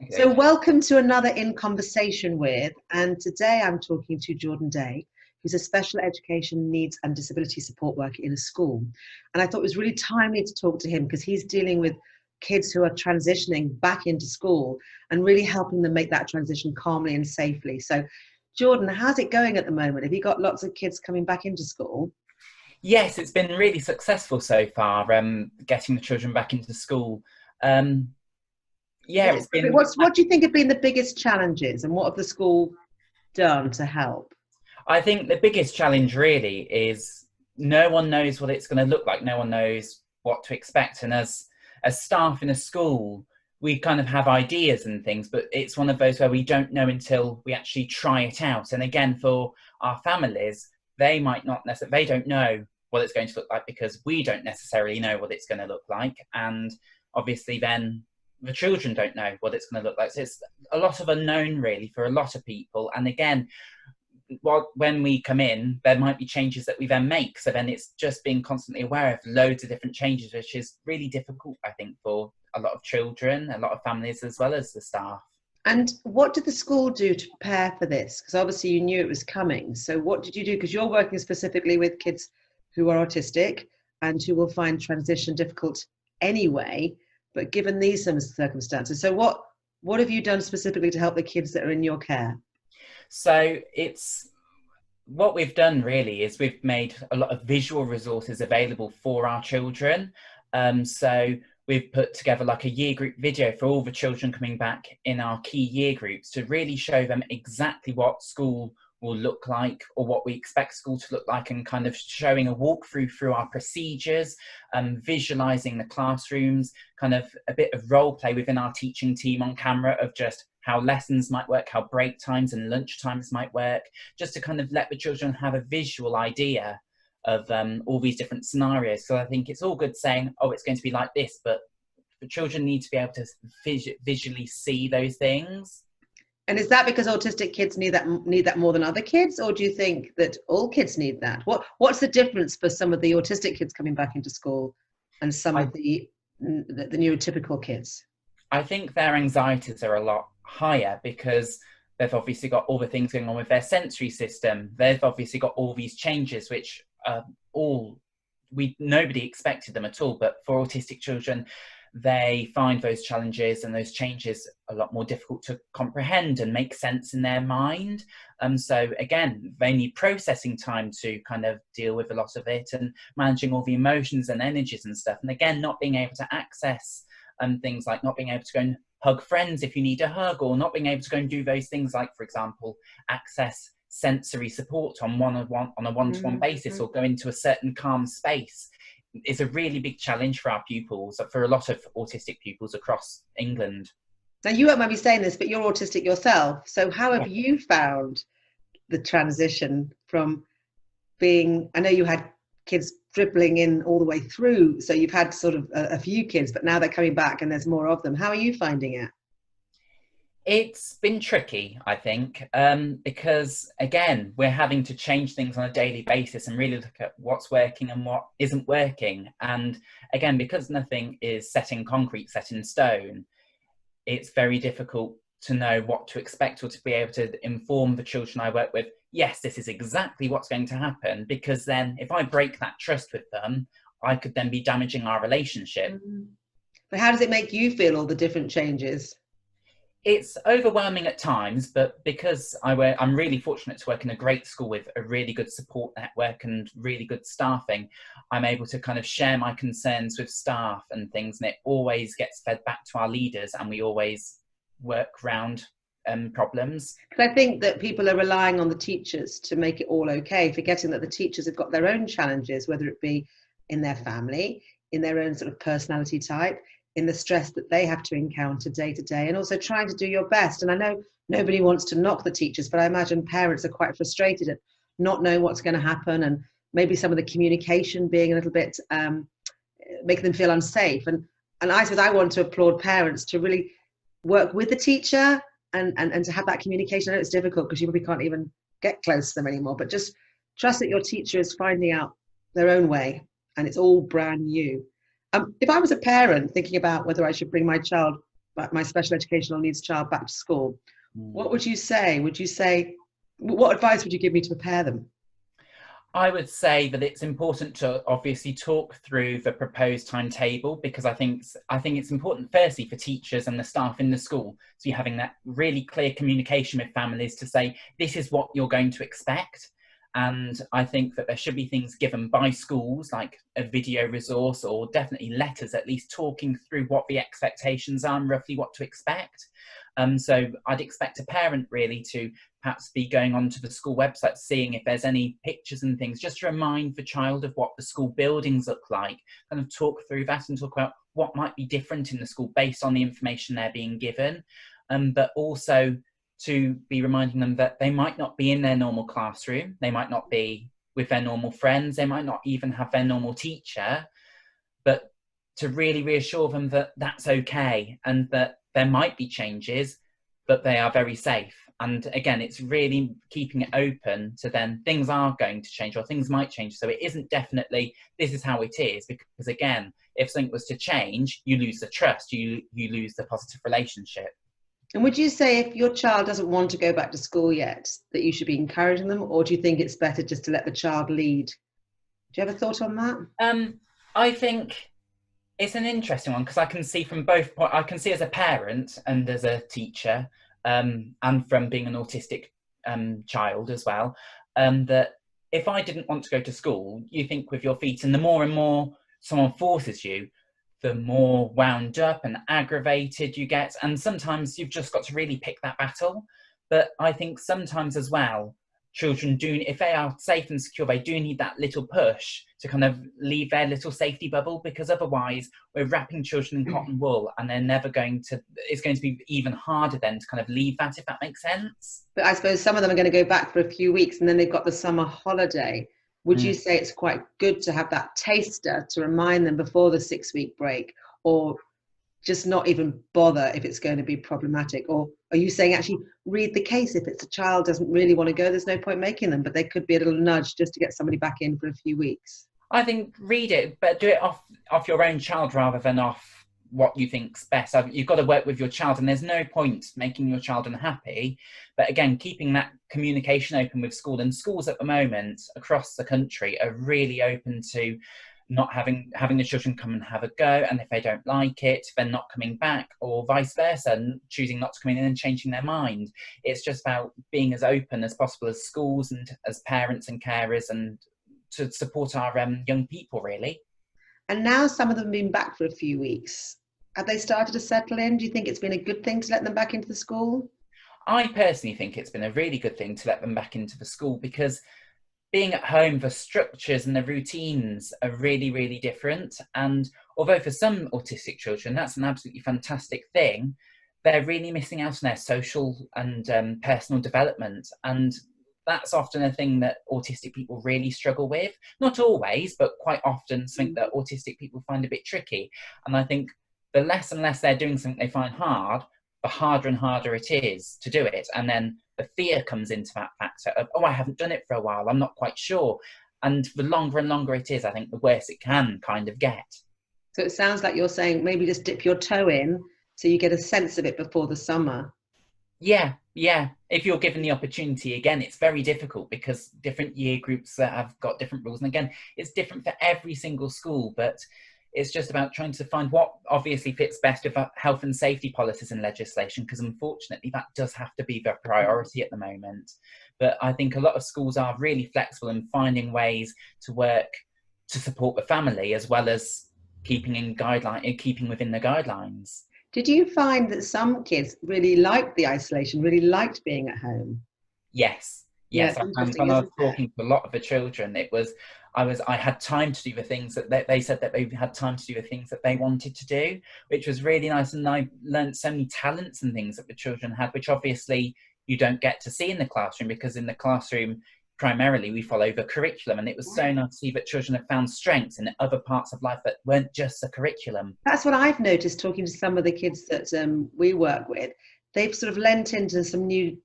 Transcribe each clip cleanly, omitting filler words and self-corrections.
Okay, So, okay. welcome to another In Conversation With. And today I'm talking to Jordan Day, who's a special education needs and disability support worker in a school. And I thought it was really timely to talk to him because he's dealing with kids who are transitioning back into school and really helping them make that transition calmly and safely. So, Jordan, how's it going at the moment? Have you got lots of kids coming back into school? Yes, it's been really successful so far, getting the children back into school. Um, yeah, it's been, What do you think have been the biggest challenges and what have the school done to help? I think the biggest challenge really is no one knows what it's going to look like. No one knows what to expect. And as staff in a school, we kind of have ideas and things, but it's one of those where we don't know until we actually try it out. And again, for our families, they might not necessarily, they don't know what it's going to look like because we don't necessarily know what it's going to look like. And obviously then the children don't know what it's going to look like. So it's a lot of unknown really for a lot of people. And again, when we come in, there might be changes that we then make. So then it's just being constantly aware of loads of different changes, which is really difficult, I think, for a lot of children, a lot of families, as well as the staff. And what did the school do to prepare for this? Because obviously you knew it was coming. So what did you do? Because you're working specifically with kids who are autistic and who will find transition difficult anyway, but given these circumstances. So what have you done specifically to help the kids that are in your care? So it's what we've done really is we've made a lot of visual resources available for our children. So we've put together like a year group video for all the children coming back in our key year groups to really show them exactly what school will look like or what we expect school to look like, and kind of showing a walkthrough through our procedures, visualizing the classrooms, kind of a bit of role play within our teaching team on camera of just how lessons might work, how break times and lunch times might work, just to kind of let the children have a visual idea of all these different scenarios. So I think it's all good saying, oh, it's going to be like this, but the children need to be able to visually see those things. And is that because autistic kids need that more than other kids, or do you think that all kids need that? What's the difference for some of the autistic kids coming back into school and some I, of the neurotypical kids? I think their anxieties are a lot higher because they've obviously got all the things going on with their sensory system. They've obviously got all these changes, which all nobody expected them at all. But for autistic children, they find those challenges and those changes a lot more difficult to comprehend and make sense in their mind. So again, they need processing time to kind of deal with a lot of it and managing all the emotions and energies and stuff. And again, not being able to access things like not being able to go and hug friends if you need a hug, or not being able to go and do those things like, for example, access sensory support on a one-to-one basis, Mm-hmm. or go into a certain calm space is a really big challenge for our pupils, for a lot of autistic pupils across England. Now, you won't mind me saying this, but you're autistic yourself. So, how have you found the transition from being? I know you had kids dribbling in all the way through, so you've had sort of a few kids, but now they're coming back and there's more of them. How are you finding it? It's been tricky, I think, because again, we're having to change things on a daily basis and really look at what's working and what isn't working. And again, because nothing is set in concrete, set in stone, it's very difficult to know what to expect or to be able to inform the children I work with. Yes, this is exactly what's going to happen, because then if I break that trust with them, I could then be damaging our relationship. Mhm. But how does it make you feel, all the different changes? It's overwhelming at times, but because I'm really fortunate to work in a great school with a really good support network and really good staffing. I'm able to kind of share my concerns with staff and things, and it always gets fed back to our leaders, and we always work around problems. Because I think that people are relying on the teachers to make it all okay, forgetting that the teachers have got their own challenges, whether it be in their family, in their own sort of personality type, in the stress that they have to encounter day to day, and also trying to do your best. And I know nobody wants to knock the teachers, but I imagine parents are quite frustrated at not knowing what's going to happen, and maybe some of the communication being a little bit making them feel unsafe. And I suppose I want to applaud parents to really work with the teacher and to have that communication. I know it's difficult because you probably can't even get close to them anymore, but just trust that your teacher is finding out their own way and it's all brand new. If I was a parent thinking about whether I should bring my child my special educational needs child back to school, Mm. what would you say? Would you say, what advice would you give me to prepare them? I would say that it's important to obviously talk through the proposed timetable, because I think it's important firstly for teachers and the staff in the school to be having that really clear communication with families to say this is what you're going to expect. And I think that there should be things given by schools like a video resource, or definitely letters at least talking through what the expectations are and roughly what to expect. So I'd expect a parent really to perhaps be going onto the school website, seeing if there's any pictures and things, just to remind the child of what the school buildings look like, kind of talk through that and talk about what might be different in the school based on the information they're being given. But also to be reminding them that they might not be in their normal classroom, they might not be with their normal friends, they might not even have their normal teacher, but to really reassure them that that's okay and that there might be changes, but they are very safe. And again, it's really keeping it open to then things are going to change or things might change. So it isn't definitely this is how it is, because again, if something was to change, you lose the trust, you lose the positive relationship. And would you say if your child doesn't want to go back to school yet, that you should be encouraging them, or do you think it's better just to let the child lead? Do you have a thought on that? I think it's an interesting one because I can see from both points. I can see as a parent and as a teacher, and from being an autistic child as well, that if I didn't want to go to school, you think with your feet, and the more someone forces you, the more wound up and aggravated you get. And sometimes you've just got to really pick that battle. But I think sometimes as well, children do, if they are safe and secure, they do need that little push to kind of leave their little safety bubble, because otherwise we're wrapping children in cotton wool and they're never going to, it's going to be even harder then to kind of leave that, if that makes sense. But I suppose some of them are going to go back for a few weeks and then they've got the summer holiday. Would you Mm. say it's quite good to have that taster to remind them before the 6 week break, or just not even bother if it's going to be problematic? Or are you saying actually read the case? If it's a child doesn't really want to go, there's no point making them, but there could be a little nudge just to get somebody back in for a few weeks. I think read it, but do it off your own child rather than off what you think's best. You've got to work with your child, and there's no point making your child unhappy. But again, keeping that communication open with school, and schools at the moment across the country are really open to not having the children come and have a go, and if they don't like it, then not coming back, or vice versa, and choosing not to come in and changing their mind. It's just about being as open as possible as schools and as parents and carers, and to support our young people, really. And now some of them have been back for a few weeks. Have they started to settle in? Do you think it's been a good thing to let them back into the school? I personally think it's been a really good thing to let them back into the school, because being at home, the structures and the routines are really, really different. And although for some autistic children, that's an absolutely fantastic thing, they're really missing out on their social and personal development. And that's often a thing that autistic people really struggle with. Not always, but quite often something that autistic people find a bit tricky. And I think the less and less they're doing something they find hard, the harder and harder it is to do it. And then the fear comes into that factor of, oh, I haven't done it for a while, I'm not quite sure. And the longer and longer it is, I think the worse it can kind of get. So it sounds like you're saying maybe just dip your toe in so you get a sense of it before the summer. Yeah, yeah. If you're given the opportunity, again, it's very difficult because different year groups have got different rules. And again, it's different for every single school, but it's just about trying to find what obviously fits best with health and safety policies and legislation, because unfortunately that does have to be the priority at the moment. But I think a lot of schools are really flexible in finding ways to work to support the family, as well as keeping within the guidelines. Did you find that some kids really liked the isolation, really liked being at home? Yes, Yeah, yes. it's And interesting, when I was isn't it? talking to a lot of the children, I had time to do the things that they said that they had time to do the things that they wanted to do, which was really nice. And I learned so many talents and things that the children had, which obviously you don't get to see in the classroom, because in the classroom, primarily we follow the curriculum. And it was so nice to see that children have found strengths in other parts of life that weren't just the curriculum. That's what I've noticed talking to some of the kids that we work with. They've sort of lent into some new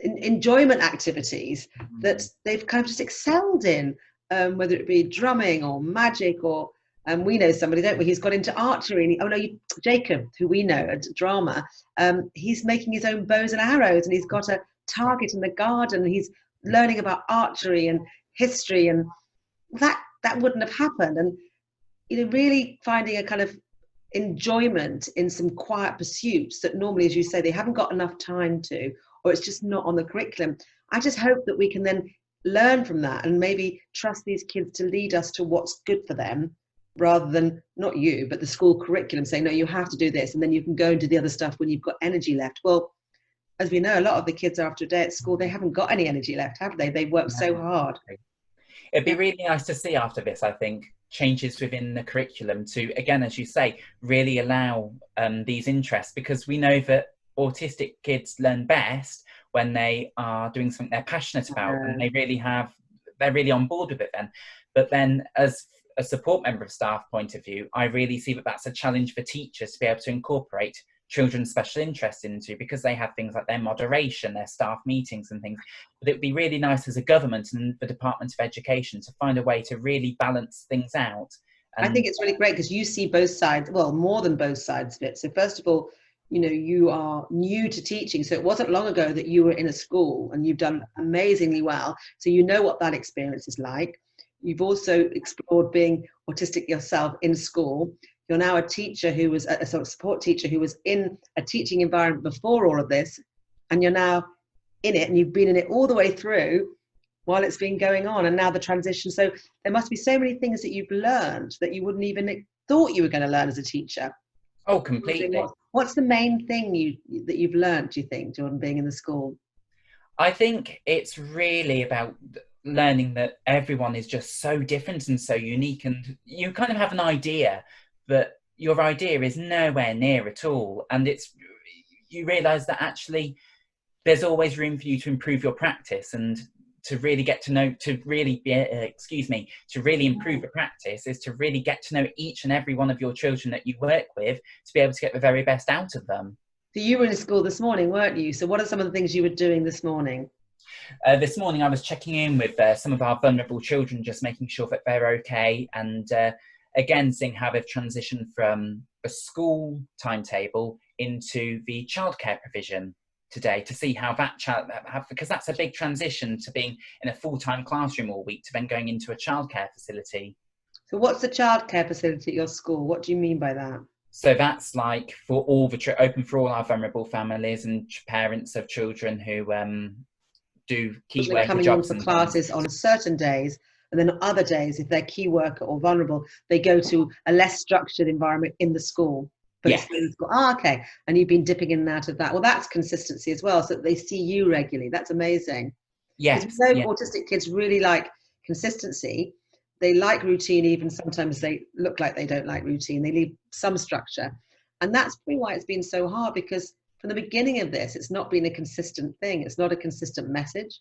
enjoyment activities that they've kind of just excelled in, whether it be drumming or magic or And we know somebody, don't we? He's got into archery. And Jacob, who we know at drama, he's making his own bows and arrows, and he's got a target in the garden. He's learning about archery and history, and that wouldn't have happened. And really finding a kind of enjoyment in some quiet pursuits that normally, as you say, they haven't got enough time to, or it's just not on the curriculum. I just hope that we can then learn from that and maybe trust these kids to lead us to what's good for them, rather than, not you, but the school curriculum saying, no, you have to do this, and then you can go and do the other stuff when you've got energy left. Well, as we know, a lot of the kids after a day at school, they haven't got any energy left, have they? They work so hard. It'd be really nice to see after this, I think, changes within the curriculum to, again, as you say, really allow these interests, because we know that autistic kids learn best when they are doing something they're passionate about, and they're really on board with it then. But then as a support member of staff point of view, I really see that that's a challenge for teachers to be able to incorporate children's special interest into, because they have things like their moderation, their staff meetings and things. But it would be really nice as a government and the Department of Education to find a way to really balance things out. And I think it's really great because you see both sides, well, more than both sides of it. So first of all, you are new to teaching. So it wasn't long ago that you were in a school, and you've done amazingly well. So you know what that experience is like. You've also explored being autistic yourself in school. You're now a teacher who was a sort of support teacher who was in a teaching environment before all of this, and you're now in it, and you've been in it all the way through while it's been going on, and now the transition. So there must be so many things that you've learned that you wouldn't even thought you were going to learn as a teacher. Oh, completely. What's the main thing that you've learned, do you think, Jordan, being in the school? I think it's really about learning that everyone is just so different and so unique, and you kind of have an idea, but your idea is nowhere near at all, and you realize that actually there's always room for you to improve your practice, and to really get to know, to really improve your practice is to really get to know each and every one of your children that you work with, to be able to get the very best out of them. So you were in school this morning, weren't you? So what are some of the things you were doing this morning? This morning I was checking in with some of our vulnerable children, just making sure that they're okay, and again seeing how they've transitioned from a school timetable into the childcare provision today, to see how that because that's a big transition to being in a full-time classroom all week to then going into a childcare facility. So what's the childcare facility at your school? What do you mean by that? So that's like for all open for all our vulnerable families and parents of children who do key worker coming jobs in for and classes things. on certain days, and then other days, if they're key worker or vulnerable, they go to a less structured environment in the school. But Yes. it's in the school. Oh, okay. And you've been dipping in and out of that. Well, that's consistency as well, so that they see you regularly. That's amazing. Yes. Because we know autistic kids really like consistency. They like routine, even sometimes they look like they don't like routine. They need some structure. And that's probably why it's been so hard, because from the beginning of this, it's not been a consistent thing. It's not a consistent message.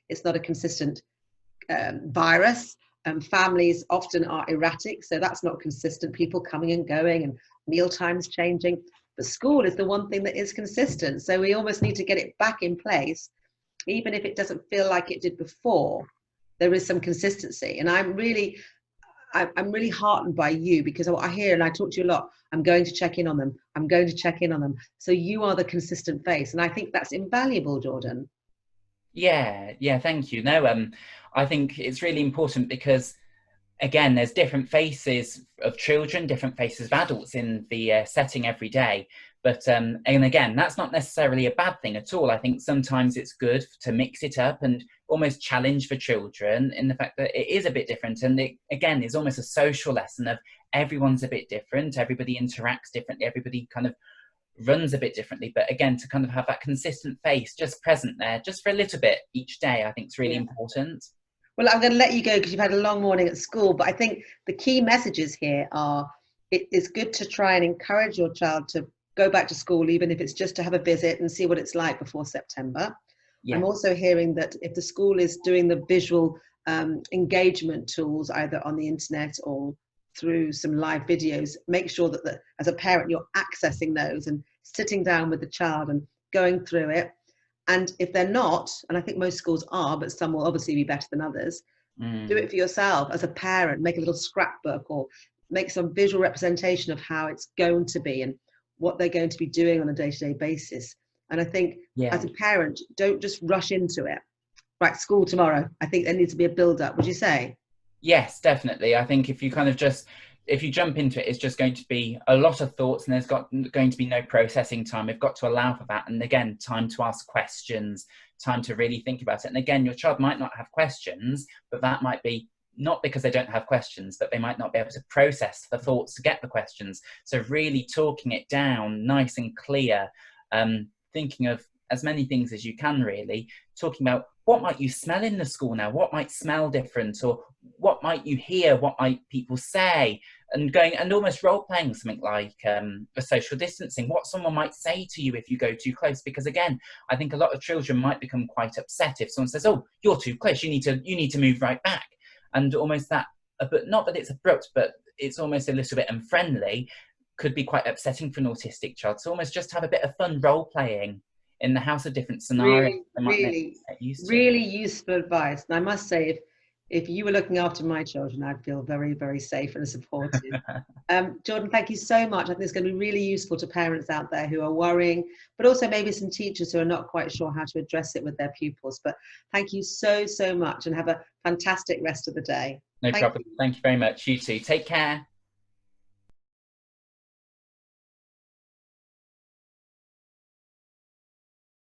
It's not a consistent virus. Families often are erratic, so that's not consistent. People coming and going, and meal times changing. But school is the one thing that is consistent. So we almost need to get it back in place, even if it doesn't feel like it did before. There is some consistency, and I'm really heartened by you, because what I hear, and I talk to you a lot, I'm going to check in on them. I'm going to check in on them. So you are the consistent face, and I think that's invaluable, Jordan. Yeah, thank you. No, I think it's really important because, again, there's different faces of children, different faces of adults in the setting every day. But, and again, that's not necessarily a bad thing at all. I think sometimes it's good to mix it up and almost challenge for children in the fact that it is a bit different. And it, again, is almost a social lesson of everyone's a bit different. Everybody interacts differently. Everybody kind of runs a bit differently. But again, to kind of have that consistent face just present there, just for a little bit each day, I think is really important. Well, I'm going to let you go because you've had a long morning at school, but I think the key messages here are it is good to try and encourage your child to go back to school, even if it's just to have a visit and see what it's like before September. Yeah. I'm also hearing that if the school is doing the visual engagement tools, either on the internet or through some live videos, make sure that as a parent, you're accessing those and sitting down with the child and going through it. And if they're not, and I think most schools are, but some will obviously be better than others, do it for yourself as a parent. Make a little scrapbook or make some visual representation of how it's going to be and what they're going to be doing on a day-to-day basis. And I think as Yeah. a parent, don't just rush into it. Right, school tomorrow. I think there needs to be a build-up. Would you say? Yes, definitely. I think if you kind of just if you jump into it, it's just going to be a lot of thoughts, and going to be no processing time. We've got to allow for that, and again, time to ask questions, time to really think about it. And again, your child might not have questions, but that might be not because they don't have questions, but they might not be able to process the thoughts to get the questions. So really talking it down, nice and clear, thinking of as many things as you can, really talking about what might you smell in the school now, what might smell different, or what might you hear, what might people say, and going and almost role playing something like a social distancing, what someone might say to you if you go too close. Because again, I think a lot of children might become quite upset if someone says, oh, you're too close, you need to move right back. And almost that, but not that it's abrupt, but it's almost a little bit unfriendly, could be quite upsetting for an autistic child. So almost just have a bit of fun role playing in the house of different scenarios Really, they might really, get used to. really useful advice. And I must say, if you were looking after my children, I'd feel very, very safe and supported. Jordan, thank you so much. I think it's going to be really useful to parents out there who are worrying, but also maybe some teachers who are not quite sure how to address it with their pupils. But thank you so, so much, and have a fantastic rest of the day. No Thank problem. you. Thank you very much. You too. Take care.